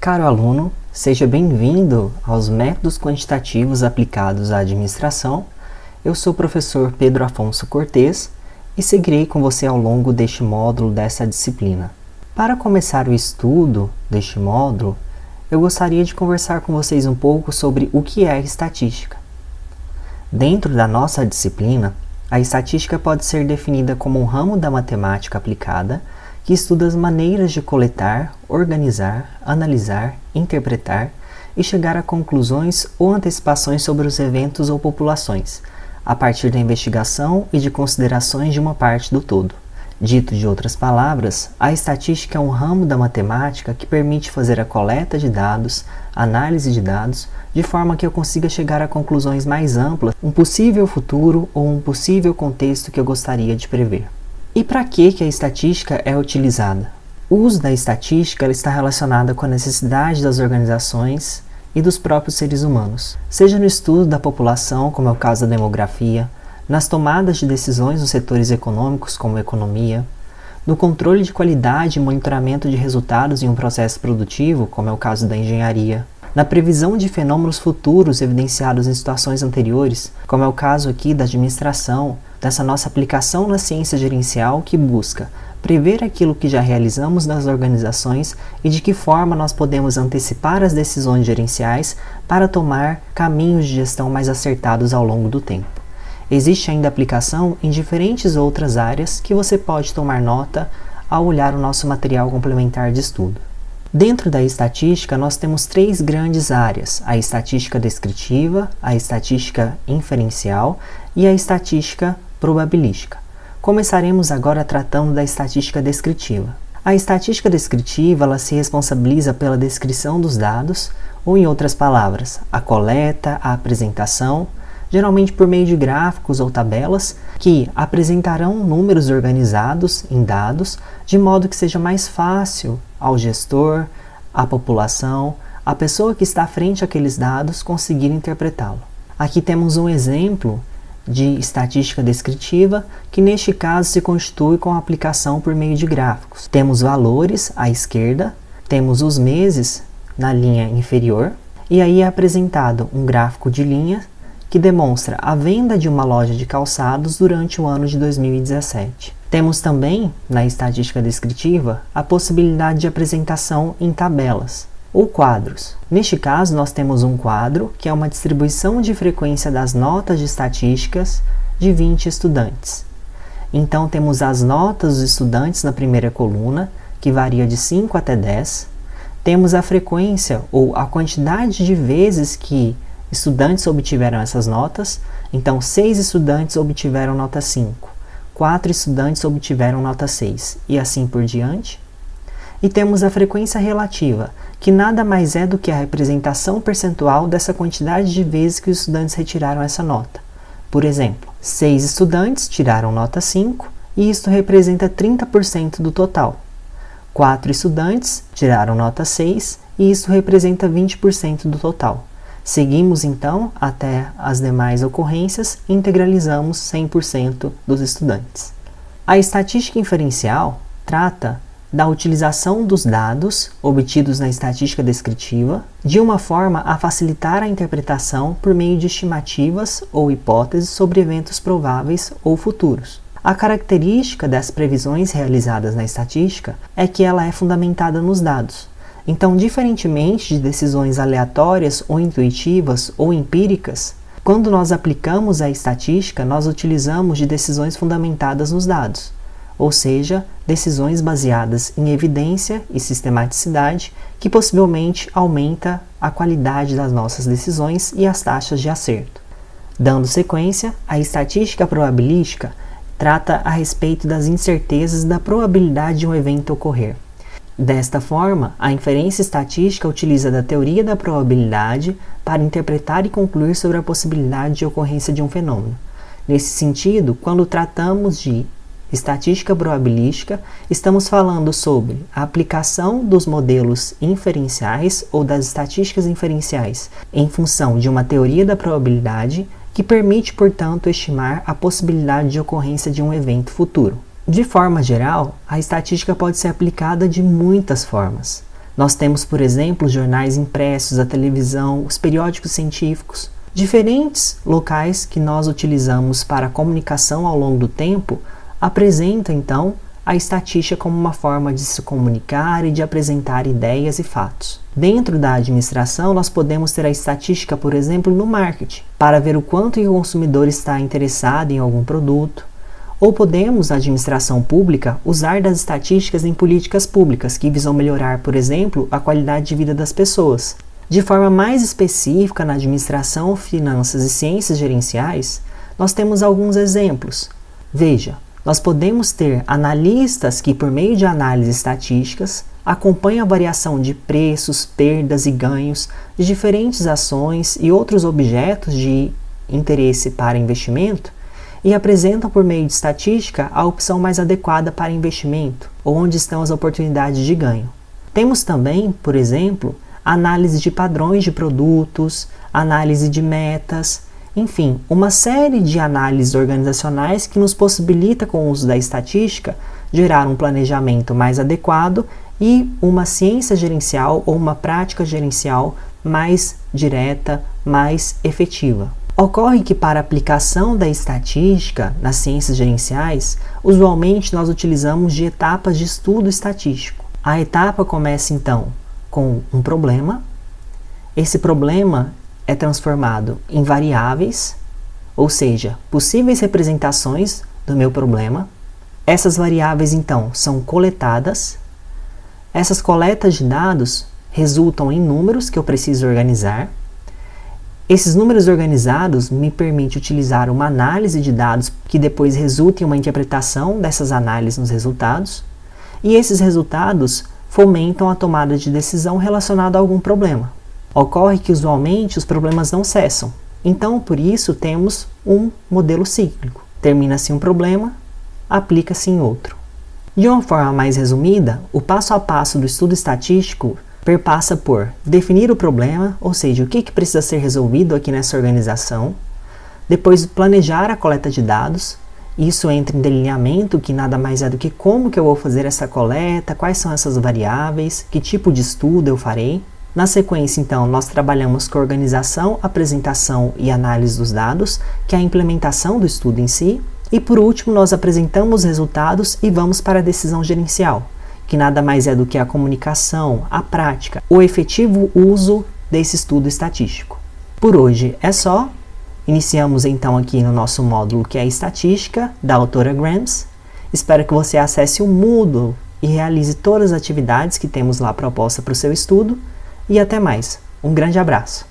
Caro aluno, seja bem-vindo aos métodos quantitativos aplicados à administração. Eu sou o professor Pedro Afonso Cortes e seguirei com você ao longo deste módulo dessa disciplina. Para começar o estudo deste módulo, eu gostaria de conversar com vocês um pouco sobre o que é a estatística. Dentro da nossa disciplina, a estatística pode ser definida como um ramo da matemática aplicada que estuda as maneiras de coletar, organizar, analisar, interpretar e chegar a conclusões ou antecipações sobre os eventos ou populações, a partir da investigação e de considerações de uma parte do todo. Dito de outras palavras, a estatística é um ramo da matemática que permite fazer a coleta de dados, análise de dados, de forma que eu consiga chegar a conclusões mais amplas, um possível futuro ou um possível contexto que eu gostaria de prever. E para que a estatística é utilizada? O uso da estatística está relacionado com a necessidade das organizações e dos próprios seres humanos, seja no estudo da população, como é o caso da demografia, nas tomadas de decisões nos setores econômicos, como a economia, no controle de qualidade e monitoramento de resultados em um processo produtivo, como é o caso da engenharia, na previsão de fenômenos futuros evidenciados em situações anteriores, como é o caso aqui da administração, dessa nossa aplicação na ciência gerencial que busca prever aquilo que já realizamos nas organizações e de que forma nós podemos antecipar as decisões gerenciais para tomar caminhos de gestão mais acertados ao longo do tempo. Existe ainda aplicação em diferentes outras áreas que você pode tomar nota ao olhar o nosso material complementar de estudo. Dentro da estatística, nós temos três grandes áreas: a estatística descritiva, a estatística inferencial e a estatística probabilística. Começaremos agora tratando da estatística descritiva. A estatística descritiva ela se responsabiliza pela descrição dos dados, ou em outras palavras, a coleta, a apresentação, geralmente por meio de gráficos ou tabelas, que apresentarão números organizados em dados, de modo que seja mais fácil ao gestor, à população, à pessoa que está frente àqueles dados conseguir interpretá-lo. Aqui temos um exemplo de estatística descritiva, que neste caso se constitui com a aplicação por meio de gráficos. Temos valores à esquerda, temos os meses na linha inferior, e aí é apresentado um gráfico de linha que demonstra a venda de uma loja de calçados durante o ano de 2017. Temos também, na estatística descritiva, a possibilidade de apresentação em tabelas ou quadros. Neste caso, nós temos um quadro, que é uma distribuição de frequência das notas de estatísticas de 20 estudantes. Então, temos as notas dos estudantes na primeira coluna, que varia de 5 até 10. Temos a frequência ou a quantidade de vezes que estudantes obtiveram essas notas. Então, 6 estudantes obtiveram nota 5, 4 estudantes obtiveram nota 6 e assim por diante. E temos a frequência relativa, que nada mais é do que a representação percentual dessa quantidade de vezes que os estudantes retiraram essa nota. Por exemplo, 6 estudantes tiraram nota 5 e isto representa 30% do total. 4 estudantes tiraram nota 6 e isso representa 20% do total. Seguimos então até as demais ocorrências e integralizamos 100% dos estudantes. A estatística inferencial trata da utilização dos dados obtidos na estatística descritiva de uma forma a facilitar a interpretação por meio de estimativas ou hipóteses sobre eventos prováveis ou futuros. A característica das previsões realizadas na estatística é que ela é fundamentada nos dados. Então, diferentemente de decisões aleatórias ou intuitivas ou empíricas, quando nós aplicamos a estatística, nós utilizamos de decisões fundamentadas nos dados, ou seja, decisões baseadas em evidência e sistematicidade, que possivelmente aumenta a qualidade das nossas decisões e as taxas de acerto. Dando sequência, a estatística probabilística trata a respeito das incertezas da probabilidade de um evento ocorrer. Desta forma, a inferência estatística utiliza da teoria da probabilidade para interpretar e concluir sobre a possibilidade de ocorrência de um fenômeno. Nesse sentido, quando tratamos de estatística probabilística, estamos falando sobre a aplicação dos modelos inferenciais ou das estatísticas inferenciais em função de uma teoria da probabilidade que permite, portanto, estimar a possibilidade de ocorrência de um evento futuro. De forma geral, a estatística pode ser aplicada de muitas formas. Nós temos, por exemplo, os jornais impressos, a televisão, os periódicos científicos. Diferentes locais que nós utilizamos para a comunicação ao longo do tempo apresentam, então, a estatística como uma forma de se comunicar e de apresentar ideias e fatos. Dentro da administração, nós podemos ter a estatística, por exemplo, no marketing, para ver o quanto o consumidor está interessado em algum produto. Ou podemos, na administração pública, usar das estatísticas em políticas públicas, que visam melhorar, por exemplo, a qualidade de vida das pessoas. De forma mais específica, na administração, finanças e ciências gerenciais, nós temos alguns exemplos. Veja, nós podemos ter analistas que, por meio de análises estatísticas, acompanham a variação de preços, perdas e ganhos de diferentes ações e outros objetos de interesse para investimento e apresentam, por meio de estatística, a opção mais adequada para investimento, ou onde estão as oportunidades de ganho. Temos também, por exemplo, análise de padrões de produtos, análise de metas, enfim, uma série de análises organizacionais que nos possibilita, com o uso da estatística, gerar um planejamento mais adequado e uma ciência gerencial ou uma prática gerencial mais direta, mais efetiva. Ocorre que, para a aplicação da estatística nas ciências gerenciais, usualmente nós utilizamos de etapas de estudo estatístico. A etapa começa então com um problema. Esse problema é transformado em variáveis, ou seja, possíveis representações do meu problema. Essas variáveis, então, são coletadas. Essas coletas de dados resultam em números que eu preciso organizar. Esses números organizados me permitem utilizar uma análise de dados que depois resulta em uma interpretação dessas análises nos resultados. E esses resultados fomentam a tomada de decisão relacionada a algum problema. Ocorre que, usualmente, os problemas não cessam. Então, por isso, temos um modelo cíclico. Termina-se um problema, aplica-se em outro. De uma forma mais resumida, o passo a passo do estudo estatístico perpassa por definir o problema, ou seja, o que precisa ser resolvido aqui nessa organização, depois planejar a coleta de dados. Isso entra em delineamento, que nada mais é do que como que eu vou fazer essa coleta, quais são essas variáveis, que tipo de estudo eu farei. Na sequência, então, nós trabalhamos com organização, apresentação e análise dos dados, que é a implementação do estudo em si. E por último, nós apresentamos os resultados e vamos para a decisão gerencial, que nada mais é do que a comunicação, a prática, o efetivo uso desse estudo estatístico. Por hoje é só. Iniciamos então aqui no nosso módulo, que é a estatística, da autora Grams. Espero que você acesse o Moodle e realize todas as atividades que temos lá proposta para o seu estudo. E até mais. Um grande abraço.